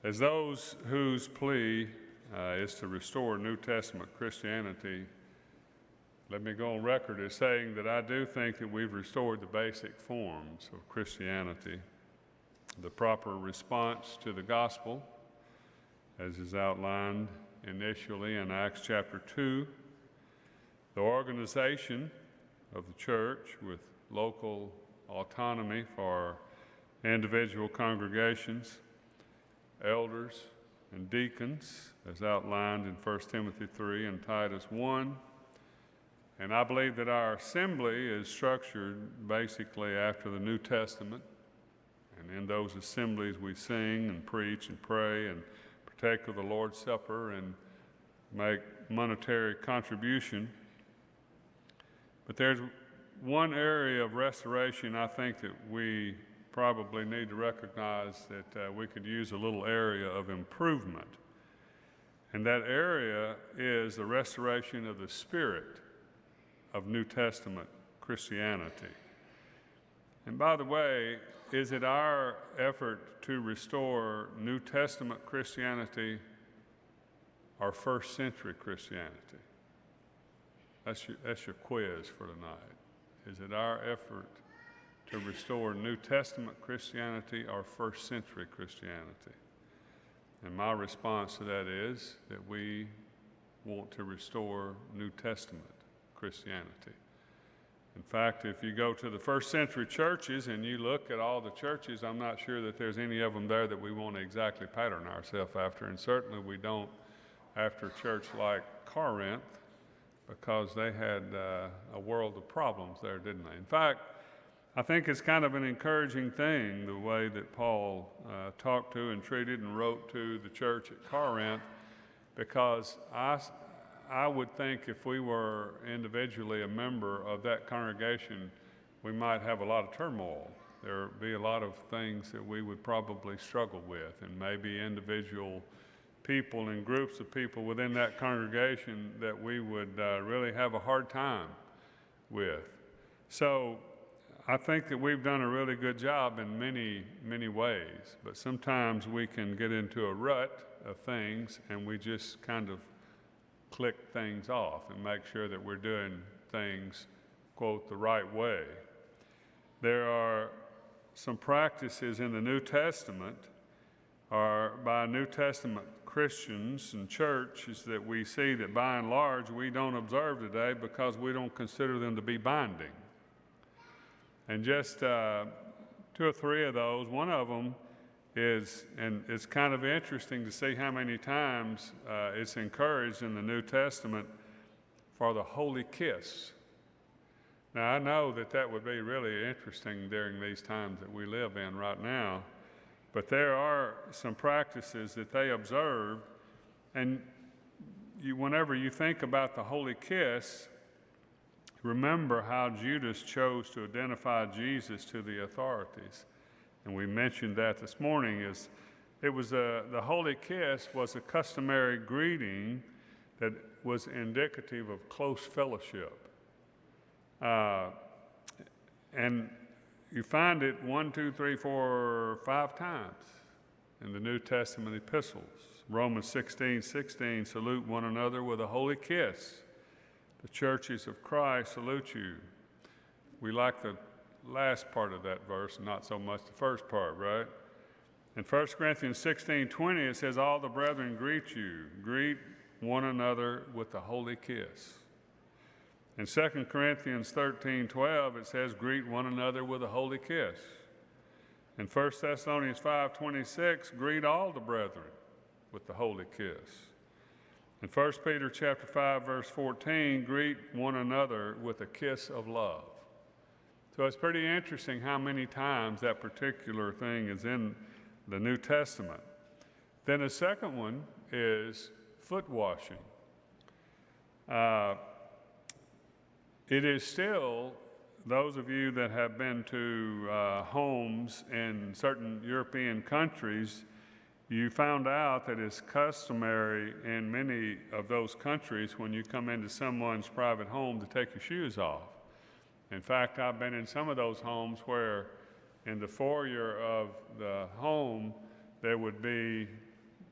As those whose plea is to restore New Testament Christianity, let me go on record as saying that I do think that we've restored the basic forms of Christianity, the proper response to the gospel, as is outlined initially in Acts chapter 2, the organization of the church with local autonomy for individual congregations, elders and deacons, as outlined in 1 Timothy 3 and Titus 1. And I believe that our assembly is structured basically after the New Testament. And in those assemblies we sing and preach and pray and partake of the Lord's Supper and make monetary contribution. But there's one area of restoration I think that we probably need to recognize that we could use a little area of improvement. And that area is the restoration of the spirit of New Testament Christianity. And by the way, is it our effort to restore New Testament Christianity or first century Christianity? That's your quiz for tonight. Is it our effort to restore New Testament Christianity or first century Christianity? And my response to that is that we want to restore New Testament Christianity. In fact, if you go to the first century churches and you look at all the churches, I'm not sure that there's any of them there that we want to exactly pattern ourselves after, and certainly we don't after a church like Corinth, because they had a world of problems there, didn't they? In fact, I think it's kind of an encouraging thing, the way that Paul talked to and treated and wrote to the church at Corinth, because I would think if we were individually a member of that congregation, we might have a lot of turmoil. There would be a lot of things that we would probably struggle with, and maybe individual people and groups of people within that congregation that we would really have a hard time with. So I think that we've done a really good job in many, many ways, but sometimes we can get into a rut of things and we just kind of click things off and make sure that we're doing things, quote, the right way. There are some practices in the New Testament or by New Testament Christians and churches that we see that by and large we don't observe today because we don't consider them to be binding. And just 2 or 3 of those, one of them is, and it's kind of interesting to see how many times it's encouraged in the New Testament for the holy kiss. Now, I know that that would be really interesting during these times that we live in right now, but there are some practices that they observe, and whenever you think about the holy kiss, remember how Judas chose to identify Jesus to the authorities. And we mentioned that this morning. The holy kiss was a customary greeting that was indicative of close fellowship. And you find it 1, 2, 3, 4, 5 times in the New Testament epistles. Romans 16:16, salute one another with a holy kiss. The churches of Christ salute you. We like the last part of that verse, not so much the first part, right? In 1 Corinthians 16:20, it says, all the brethren greet you. Greet one another with a holy kiss. In 2 Corinthians 13:12, it says, greet one another with a holy kiss. In 1 Thessalonians 5:26, greet all the brethren with the holy kiss. In 1 Peter chapter 5, verse 14, greet one another with a kiss of love. So it's pretty interesting how many times that particular thing is in the New Testament. Then the second one is foot washing. It is still, those of you that have been to homes in certain European countries, you found out that it's customary in many of those countries when you come into someone's private home to take your shoes off. In fact, I've been in some of those homes where in the foyer of the home there would be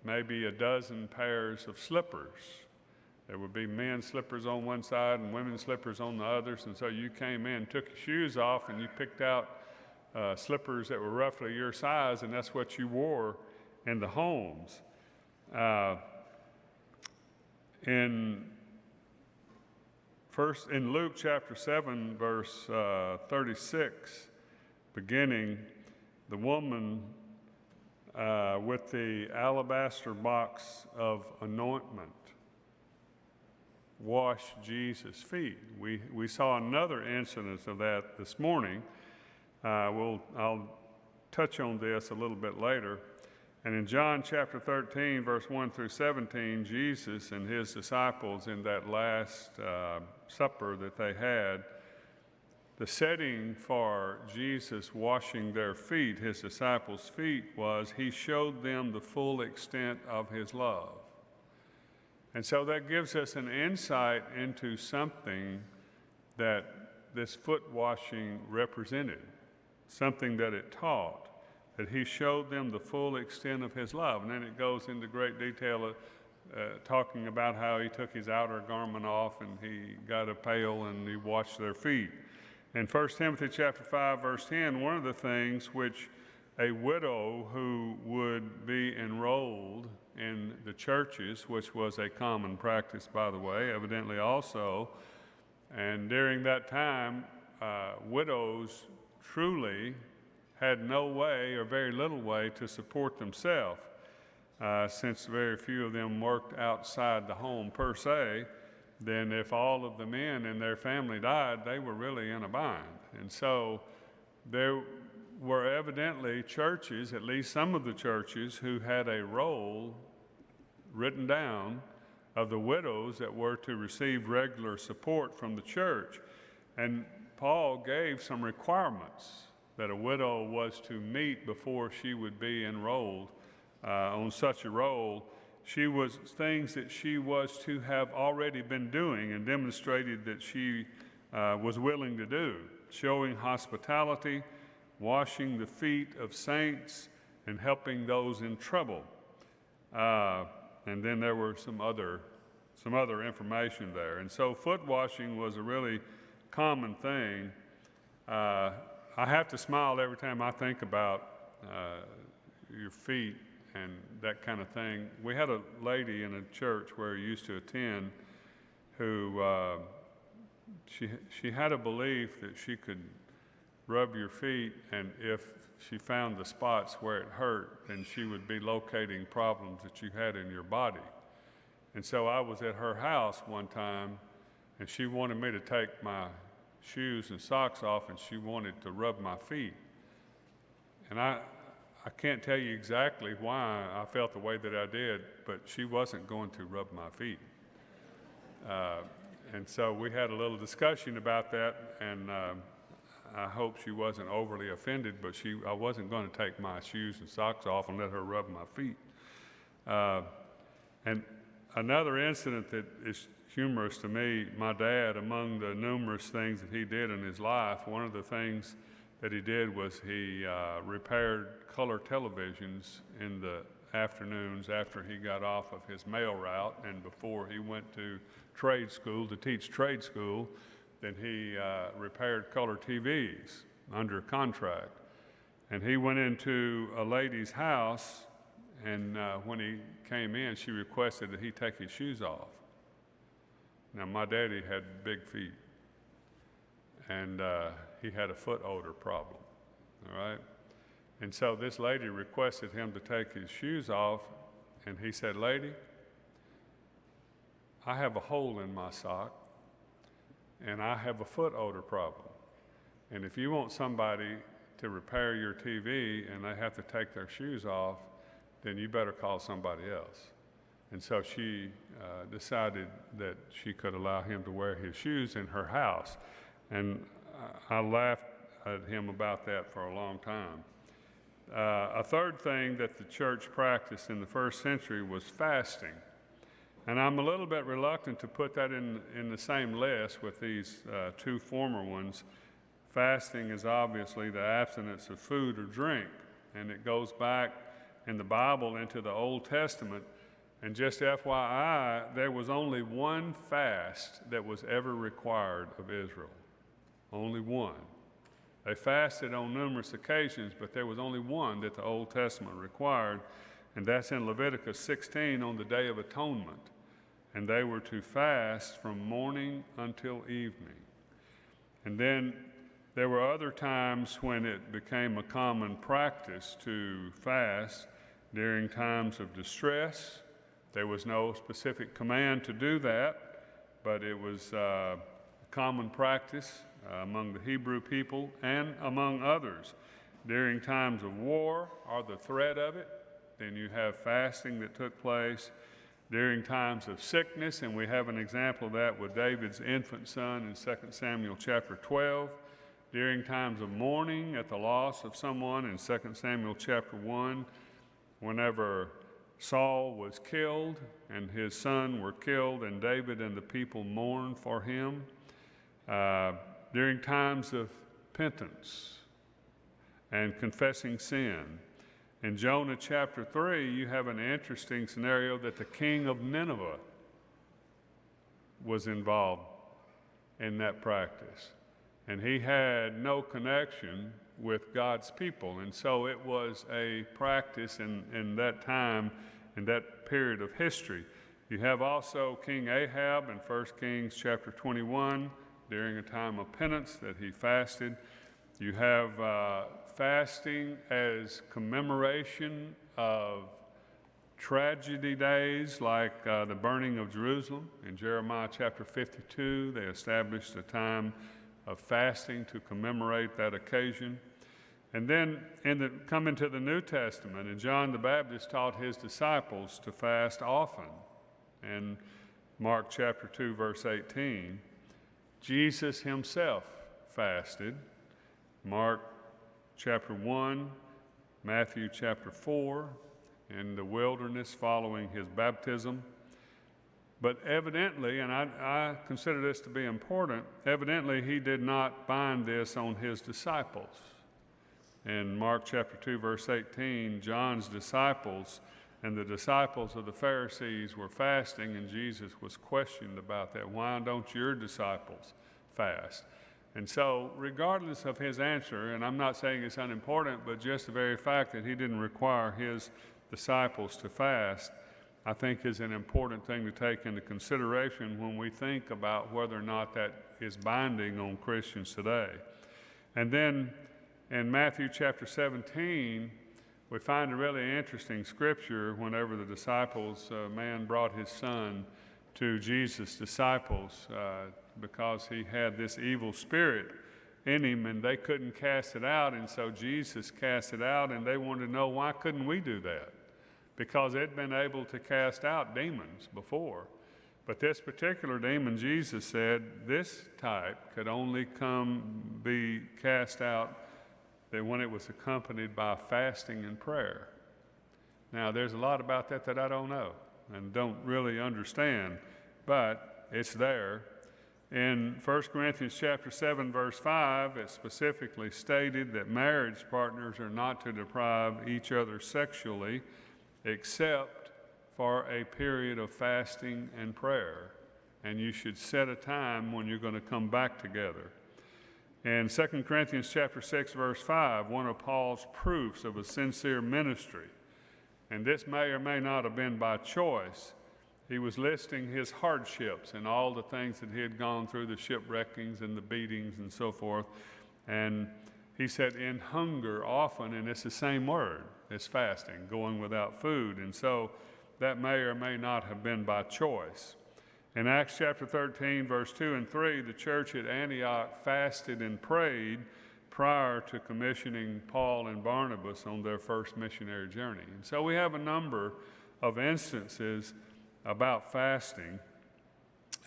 maybe a dozen pairs of slippers. There would be men's slippers on one side and women's slippers on the others, and so you came in, took your shoes off, and you picked out slippers that were roughly your size, and that's what you wore in the homes. In Luke chapter 7, verse 36, beginning, the woman with the alabaster box of anointment washed Jesus' feet. We saw another incident of that this morning. I'll touch on this a little bit later. And in John chapter 13, verse 1 through 17, Jesus and his disciples in that last supper that they had, the setting for Jesus washing their feet, his disciples' feet, was he showed them the full extent of his love. And so that gives us an insight into something that this foot washing represented, something that it taught, that he showed them the full extent of his love. And then it goes into great detail talking about how he took his outer garment off and he got a pail and he washed their feet. In 1 Timothy chapter 5, verse 10, one of the things which a widow who would be enrolled in the churches, which was a common practice, by the way, evidently also, and during that time, widows truly had no way or very little way to support themselves, since very few of them worked outside the home per se. Then if all of the men in their family died, they were really in a bind. And so there were evidently churches, at least some of the churches, who had a roll written down of the widows that were to receive regular support from the church. And Paul gave some requirements that a widow was to meet before she would be enrolled on such a roll. Things that she was to have already been doing and demonstrated that she was willing to do, showing hospitality, washing the feet of saints, and helping those in trouble. And then there were some other information there. And so foot washing was a really common thing. I have to smile every time I think about your feet and that kind of thing. We had a lady in a church where I used to attend who she had a belief that she could rub your feet, and if she found the spots where it hurt, then she would be locating problems that you had in your body. And so I was at her house one time, and she wanted me to take my shoes and socks off, and she wanted to rub my feet. And I can't tell you exactly why I felt the way that I did, but she wasn't going to rub my feet. And so we had a little discussion about that, and I hope she wasn't overly offended, but I wasn't going to take my shoes and socks off and let her rub my feet. And another incident that is humorous to me, my dad, among the numerous things that he did in his life, one of the things that he did was he repaired color televisions in the afternoons after he got off of his mail route and before he went to trade school to teach trade school. Then he repaired color TVs under contract. And he went into a lady's house, and when he came in, she requested that he take his shoes off. Now, my daddy had big feet, and he had a foot odor problem, all right? And so this lady requested him to take his shoes off, and he said, "Lady, I have a hole in my sock, and I have a foot odor problem. And if you want somebody to repair your TV and they have to take their shoes off, then you better call somebody else." And so she decided that she could allow him to wear his shoes in her house. And I laughed at him about that for a long time. A third thing that the church practiced in the first century was fasting. And I'm a little bit reluctant to put that in the same list with these two former ones. Fasting is obviously the abstinence of food or drink, and it goes back in the Bible into the Old Testament. And just FYI, there was only one fast that was ever required of Israel. Only one. They fasted on numerous occasions, but there was only one that the Old Testament required, and that's in Leviticus 16 on the Day of Atonement. And they were to fast from morning until evening. And then there were other times when it became a common practice to fast during times of distress. There was no specific command to do that, but it was a common practice among the Hebrew people and among others. During times of war or the threat of it, then you have fasting that took place. During times of sickness, and we have an example of that with David's infant son in 2 Samuel chapter 12. During times of mourning at the loss of someone in 2 Samuel chapter 1, whenever Saul was killed and his son were killed and David and the people mourned for him. During times of penance and confessing sin. In Jonah chapter 3, you have an interesting scenario that the king of Nineveh was involved in that practice. And he had no connection with God's people. And so it was a practice in that time, in that period of history. You have also King Ahab in 1 Kings chapter 21, during a time of penance that he fasted. You have fasting as commemoration of tragedy days like the burning of Jerusalem. In Jeremiah chapter 52, they established a time of fasting to commemorate that occasion. And then coming to the New Testament, and John the Baptist taught his disciples to fast often. In Mark chapter 2, verse 18, Jesus himself fasted. Mark chapter 1, Matthew chapter 4, in the wilderness following his baptism. But evidently, and I consider this to be important, evidently he did not bind this on his disciples. In Mark chapter 2, verse 18, John's disciples and the disciples of the Pharisees were fasting, and Jesus was questioned about that. Why don't your disciples fast? And so, regardless of his answer, and I'm not saying it's unimportant, but just the very fact that he didn't require his disciples to fast, I think is an important thing to take into consideration when we think about whether or not that is binding on Christians today. And then in Matthew chapter 17, we find a really interesting scripture whenever the disciples, a man brought his son to Jesus' disciples because he had this evil spirit in him and they couldn't cast it out, and so Jesus cast it out, and they wanted to know, why couldn't we do that? Because they'd been able to cast out demons before. But this particular demon, Jesus said, this type could only be cast out that when it was accompanied by fasting and prayer. Now, there's a lot about that I don't know and don't really understand, but it's there. In 1 Corinthians chapter 7, verse 5, it specifically stated that marriage partners are not to deprive each other sexually except for a period of fasting and prayer. And you should set a time when you're going to come back together. In 2 Corinthians chapter 6, verse 5, one of Paul's proofs of a sincere ministry, and this may or may not have been by choice, he was listing his hardships and all the things that he had gone through, the shipwreckings and the beatings and so forth. And he said, in hunger often, and it's the same word, it's fasting, going without food. And so that may or may not have been by choice. In Acts chapter 13, verse 2 and 3, the church at Antioch fasted and prayed prior to commissioning Paul and Barnabas on their first missionary journey. And so we have a number of instances about fasting.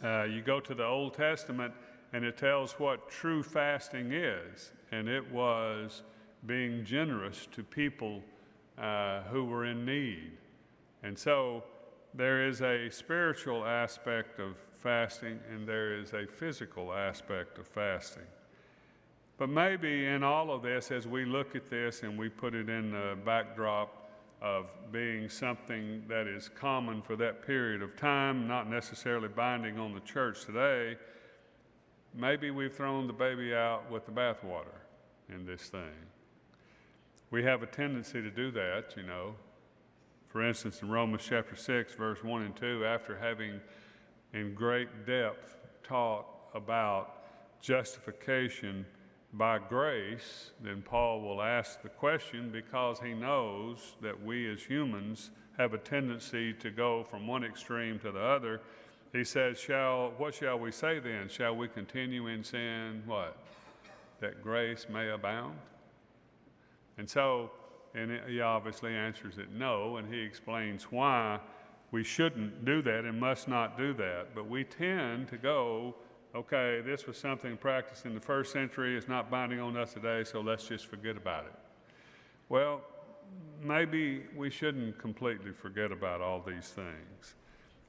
You go to the Old Testament and it tells what true fasting is, and it was being generous to people who were in need. And so there is a spiritual aspect of fasting and there is a physical aspect of fasting. But maybe in all of this, as we look at this and we put it in the backdrop of being something that is common for that period of time, not necessarily binding on the church today, maybe we've thrown the baby out with the bathwater in this thing. We have a tendency to do that, you know. For instance, in Romans chapter 6, verse 1 and 2, after having in great depth taught about justification by grace, then Paul will ask the question, because he knows that we as humans have a tendency to go from one extreme to the other. He says, what shall we say then? Shall we continue in sin, what? That grace may abound? And so, he obviously answers it no, and he explains why we shouldn't do that and must not do that. But we tend to go, okay, this was something practiced in the first century, it's not binding on us today, so let's just forget about it. Well, maybe we shouldn't completely forget about all these things.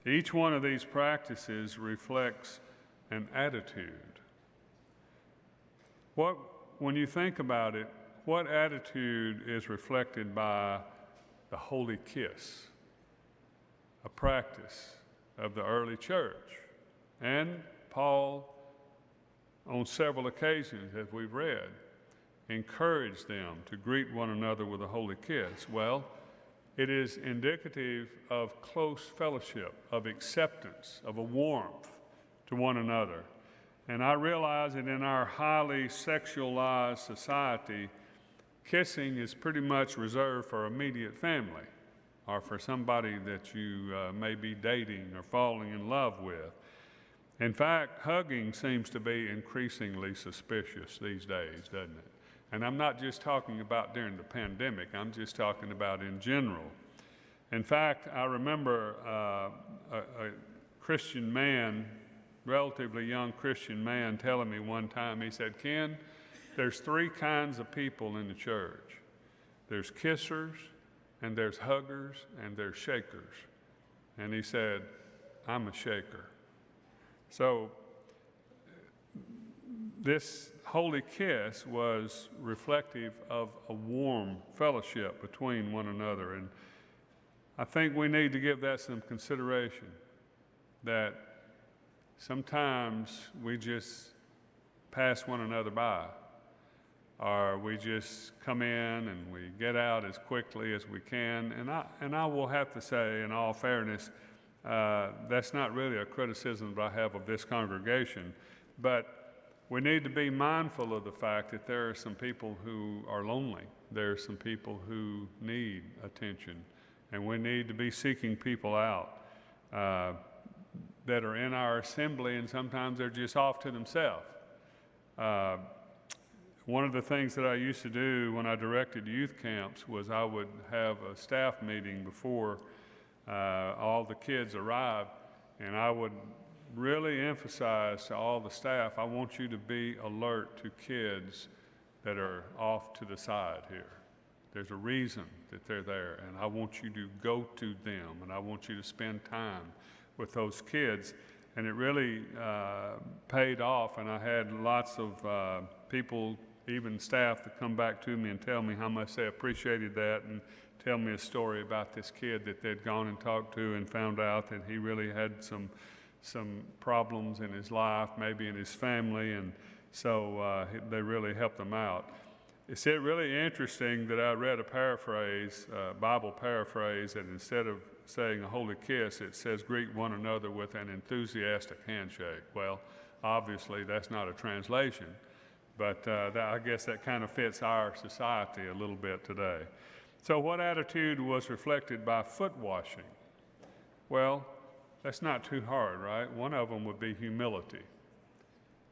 Each one of these practices reflects an attitude. When you think about it, what attitude is reflected by the holy kiss, a practice of the early church? And Paul, on several occasions, as we've read, encouraged them to greet one another with a holy kiss. Well, it is indicative of close fellowship, of acceptance, of a warmth to one another. And I realize that in our highly sexualized society, kissing is pretty much reserved for immediate family or for somebody that you may be dating or falling in love with. In fact, hugging seems to be increasingly suspicious these days, doesn't it? And I'm not just talking about during the pandemic, I'm just talking about in general. In fact, I remember a Christian man, relatively young Christian man, telling me one time, he said, "Ken, there's three kinds of people in the church. There's kissers, and there's huggers, and there's shakers." And he said, "I'm a shaker." So this holy kiss was reflective of a warm fellowship between one another. And I think we need to give that some consideration, that sometimes we just pass one another by, or we just come in and we get out as quickly as we can. And I will have to say, in all fairness, that's not really a criticism that I have of this congregation, but we need to be mindful of the fact that there are some people who are lonely. There are some people who need attention, and we need to be seeking people out that are in our assembly, and sometimes they're just off to themselves. One of the things that I used to do when I directed youth camps was I would have a staff meeting before all the kids arrived, and I would really emphasize to all the staff, I want you to be alert to kids that are off to the side here. There's a reason that they're there, and I want you to go to them, and I want you to spend time with those kids. And it really paid off, and I had lots of people, even staff, that come back to me and tell me how much they appreciated that, and tell me a story about this kid that they'd gone and talked to and found out that he really had some problems in his life, maybe in his family, and so they really helped him out. It's really interesting that I read a paraphrase, Bible paraphrase, that instead of saying a holy kiss, it says greet one another with an enthusiastic handshake. Well, obviously that's not a translation, but I guess that kind of fits our society a little bit today. So what attitude was reflected by foot washing? Well, that's not too hard, right? One of them would be humility.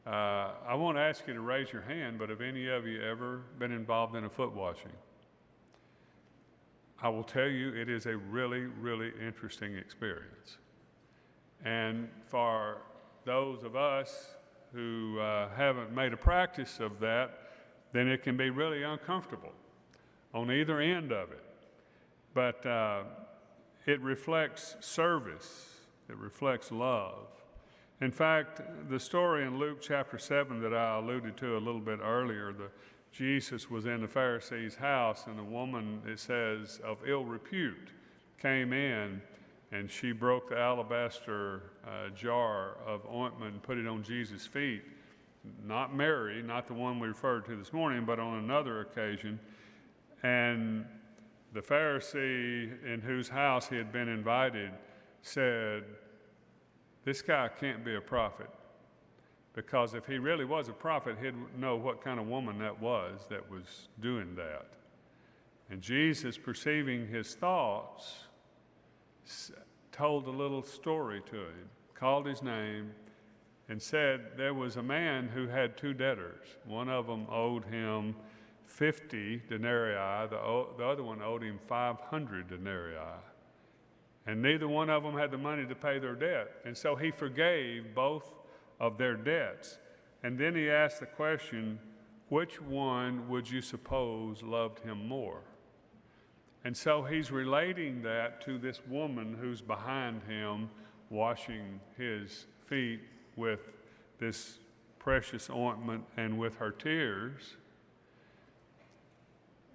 I won't ask you to raise your hand, but have any of you ever been involved in a foot washing? I will tell you, it is a really, really interesting experience. And for those of us who haven't made a practice of that, then it can be really uncomfortable on either end of it. But it reflects service. It reflects love. In fact, the story in Luke chapter 7 that I alluded to a little bit earlier, the Jesus was in the Pharisee's house, and a woman, it says, of ill repute came in, and she broke the alabaster jar of ointment and put it on Jesus' feet. Not Mary, not the one we referred to this morning, but on another occasion. And the Pharisee in whose house he had been invited said, "This guy can't be a prophet, because if he really was a prophet, he'd know what kind of woman that was doing that." And Jesus, perceiving his thoughts, told a little story to him, called his name, and said there was a man who had two debtors. One of them owed him 50 denarii, the other one owed him 500 denarii. And neither one of them had the money to pay their debt. And so he forgave both of their debts. And then he asked the question, which one would you suppose loved him more? And so he's relating that to this woman who's behind him washing his feet with this precious ointment and with her tears.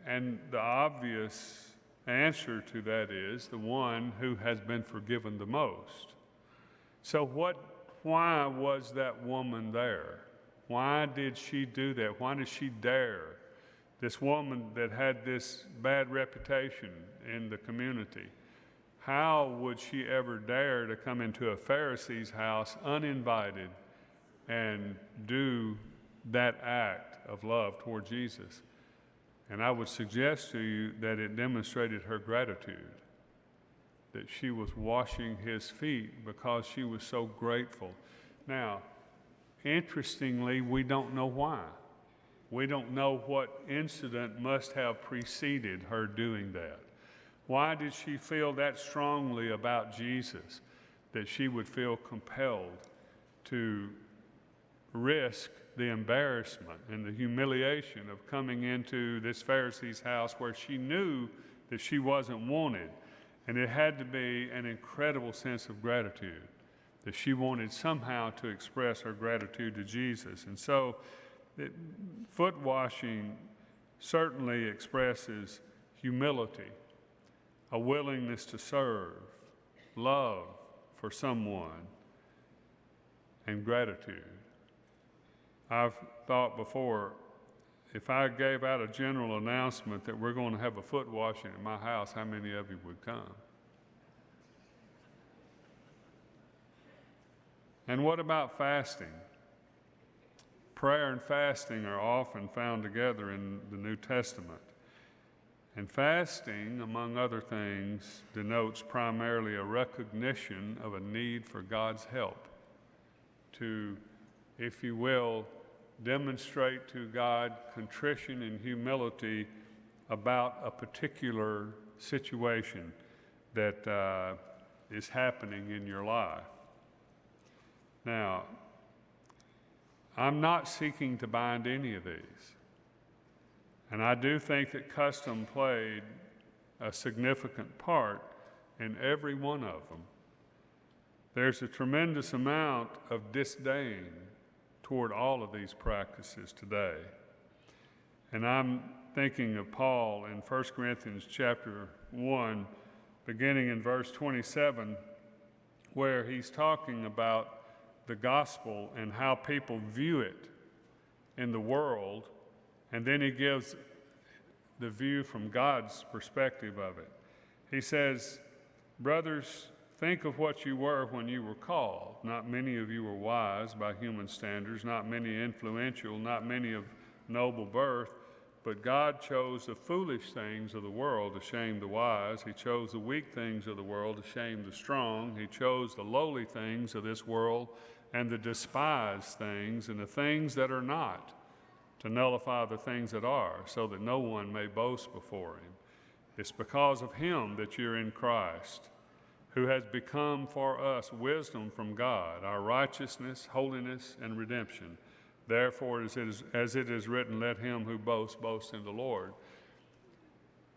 And the obvious answer to that is the one who has been forgiven the most. So why was that woman there? Why did she do that? Why did she dare? This woman that had this bad reputation in the community, how would she ever dare to come into a Pharisee's house uninvited and do that act of love toward Jesus? And I would suggest to you that it demonstrated her gratitude, that she was washing his feet because she was so grateful. Now, interestingly, we don't know why. We don't know what incident must have preceded her doing that. Why did she feel that strongly about Jesus that she would feel compelled to risk the embarrassment and the humiliation of coming into this Pharisee's house where she knew that she wasn't wanted? And it had to be an incredible sense of gratitude that she wanted somehow to express her gratitude to Jesus. And so foot washing certainly expresses humility, a willingness to serve, love for someone, and gratitude. I've thought before, if I gave out a general announcement that we're going to have a foot washing at my house, how many of you would come? And what about fasting? Prayer and fasting are often found together in the New Testament. And fasting, among other things, denotes primarily a recognition of a need for God's help to, if you will, demonstrate to God contrition and humility about a particular situation that is happening in your life. Now, I'm not seeking to bind any of these. And I do think that custom played a significant part in every one of them. There's a tremendous amount of disdain toward all of these practices today. And I'm thinking of Paul in 1 Corinthians chapter 1, beginning in verse 27, where he's talking about the gospel and how people view it in the world, and then he gives the view from God's perspective of it. He says, "Brothers, think of what you were when you were called. Not many of you were wise by human standards, not many influential, not many of noble birth, but God chose the foolish things of the world to shame the wise. He chose the weak things of the world to shame the strong. He chose the lowly things of this world and the despised things and the things that are not, to nullify the things that are, so that no one may boast before him. It's because of him that you're in Christ, who has become for us wisdom from God, our righteousness, holiness, and redemption. Therefore, as it is written, let him who boasts, boast in the Lord."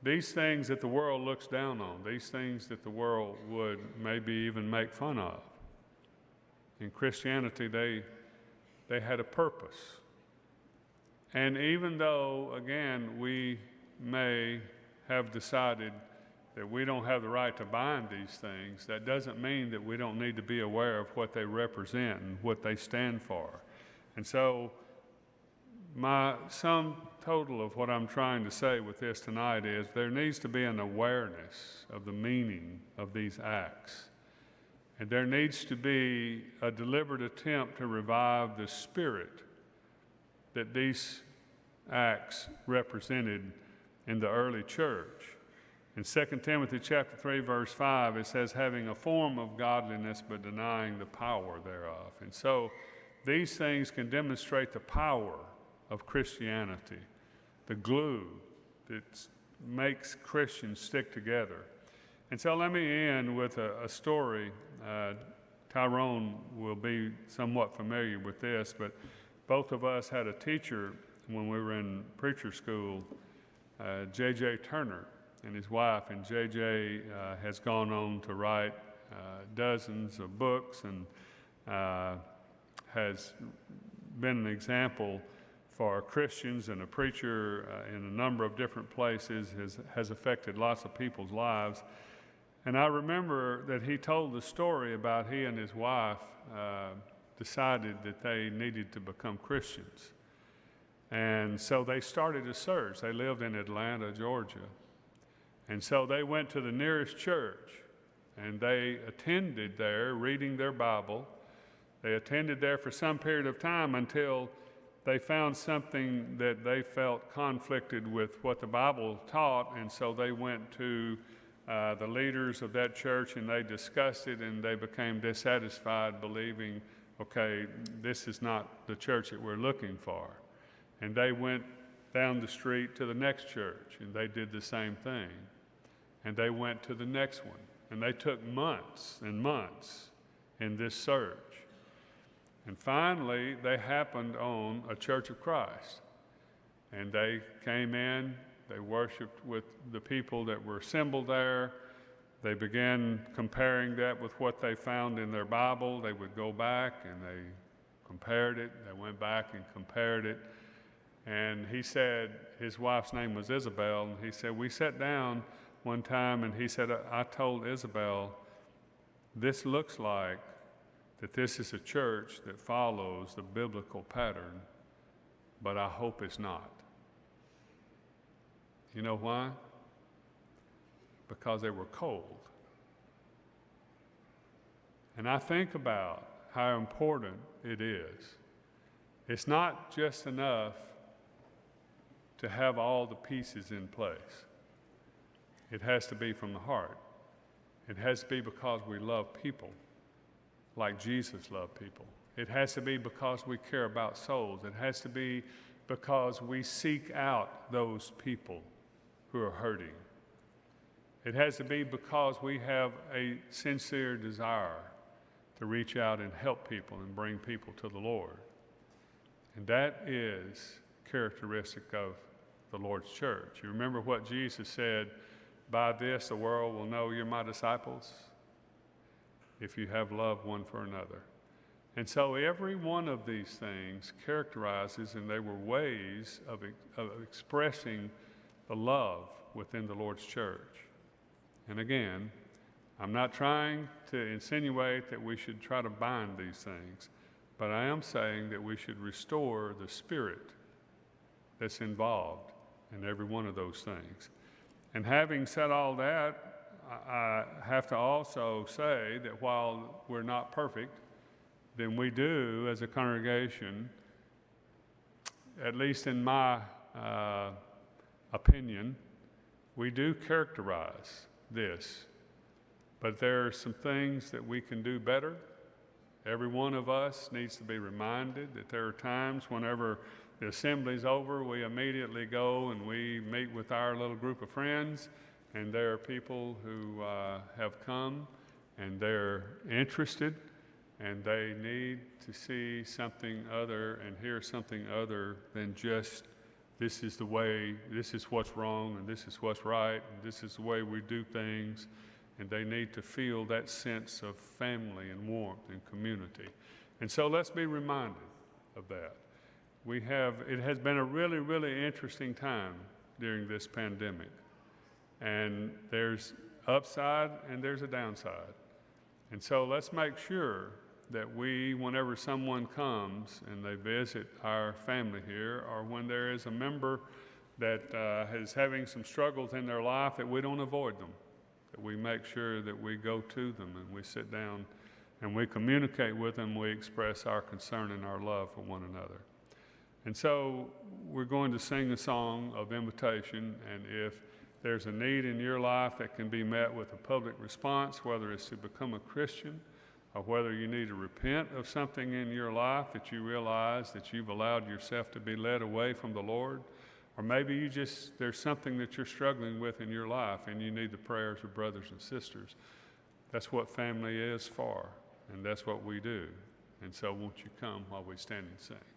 These things that the world looks down on, these things that the world would maybe even make fun of, in Christianity, they had a purpose. And even though, again, we may have decided that we don't have the right to bind these things, that doesn't mean that we don't need to be aware of what they represent and what they stand for. And so my sum total of what I'm trying to say with this tonight is there needs to be an awareness of the meaning of these acts. And there needs to be a deliberate attempt to revive the spirit that these acts represented in the early church. In 2 Timothy chapter 3, verse 5, it says, having a form of godliness but denying the power thereof. And so these things can demonstrate the power of Christianity, the glue that makes Christians stick together. And so let me end with a story. Tyrone will be somewhat familiar with this, but both of us had a teacher when we were in preacher school, J.J. Turner and his wife, and J.J. has gone on to write dozens of books and has been an example for Christians and a preacher in a number of different places, has affected lots of people's lives. And I remember that he told the story about he and his wife decided that they needed to become Christians. And so they started a search. They lived in Atlanta, Georgia. And so they went to the nearest church and they attended there, reading their Bible. They attended there for some period of time until they found something that they felt conflicted with what the Bible taught, and so they went to the leaders of that church and they discussed it, and they became dissatisfied, believing, okay, this is not the church that we're looking for. And they went down the street to the next church and they did the same thing. And they went to the next one, and they took months and months in this search. And finally, they happened on a Church of Christ. And they came in, they worshiped with the people that were assembled there. They began comparing that with what they found in their Bible. They would go back and they compared it. They went back and compared it. And he said, his wife's name was Isabel, and he said, we sat down one time and he said, I told Isabel, this looks like that this is a church that follows the biblical pattern, but I hope it's not. You know why? Because they were cold. And I think about how important it is. It's not just enough to have all the pieces in place. It has to be from the heart. It has to be because we love people like Jesus loved people. It has to be because we care about souls. It has to be because we seek out those people who are hurting. It has to be because we have a sincere desire to reach out and help people and bring people to the Lord. And that is characteristic of the Lord's church. You remember what Jesus said, by this the world will know you're my disciples, if you have love one for another. And so every one of these things characterizes, and they were ways of expressing the love within the Lord's church. And again, I'm not trying to insinuate that we should try to bind these things, but I am saying that we should restore the spirit that's involved in every one of those things. And having said all that, I have to also say that while we're not perfect, then we do, as a congregation, at least in my opinion, we do characterize this. But there are some things that we can do better. Every one of us needs to be reminded that there are times whenever the assembly's over, we immediately go and we meet with our little group of friends, and there are people who have come and they're interested and they need to see something other and hear something other than just this is the way, this is what's wrong, and this is what's right, and this is the way we do things. And they need to feel that sense of family and warmth and community. And so let's be reminded of that. it has been a really, really interesting time during this pandemic. And there's upside and there's a downside. And so let's make sure that whenever someone comes and they visit our family here, or when there is a member that is having some struggles in their life, that we don't avoid them, that we make sure that we go to them and we sit down and we communicate with them, we express our concern and our love for one another. And so we're going to sing a song of invitation, and if there's a need in your life that can be met with a public response, whether it's to become a Christian or whether you need to repent of something in your life that you realize that you've allowed yourself to be led away from the Lord, or maybe there's something that you're struggling with in your life and you need the prayers of brothers and sisters. That's what family is for, and that's what we do. And so won't you come while we stand and sing?